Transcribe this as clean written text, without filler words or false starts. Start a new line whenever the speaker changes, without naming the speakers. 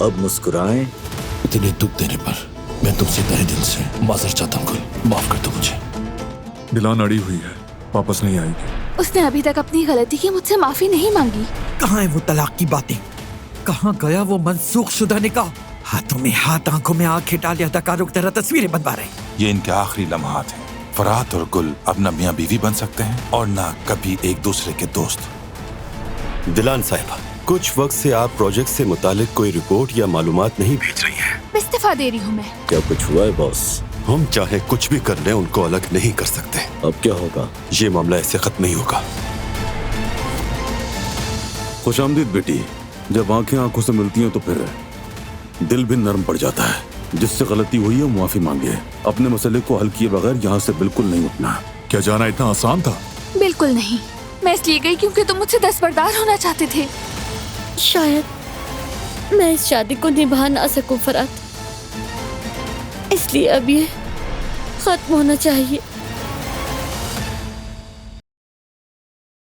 अब मुस्कुराएं।
इतने दुख देने पर मैं तुमसे तहे दिल से माजर चाहता हूँ। माफ कर दो मुझे।
दिलान अड़ी हुई है, वापस नहीं आएगी।
उसने अभी तक अपनी गलती की मुझसे माफी नहीं मांगी।
कहाँ है वो तलाक की बातें? कहाँ गया वो मनसूख शुदा निकाह? हाथों में हाथ, आंखों में आंखें डाले अदाकारों की तरह तस्वीरें बनवा रहे।
ये इनके आखिरी लम्हात हैं। फरात और गुल अब न मियाँ बीवी बन सकते हैं और न कभी एक दूसरे के दोस्त।
दिलान साहिबा, कुछ वक्त से आप प्रोजेक्ट से मुतालिक कोई रिपोर्ट या मालूमात नहीं भेज रही हैं।
इस्तीफा दे रही हूँ मैं।
क्या कुछ हुआ है बॉस?
हम चाहे कुछ भी कर लें, उनको अलग नहीं कर सकते।
अब क्या होगा?
ये मामला ऐसे खत्म नहीं होगा।
खुशामदीद बेटी। जब आंखें आंखों से मिलती हैं तो फिर दिल भी नरम पड़ जाता है। जिससे गलती हुई है माफी मांगे। अपने मसले को हल किए बगैर यहाँ से बिल्कुल नहीं उठना।
क्या जाना इतना आसान था?
बिल्कुल नहीं। मैं इसलिए गई क्योंकि तुम मुझसे दस्तबरदार होना चाहते थे।
शायद मैं इस शादी को निभा ना सकूं फरात, इसलिए अब ये खत्म होना चाहिए।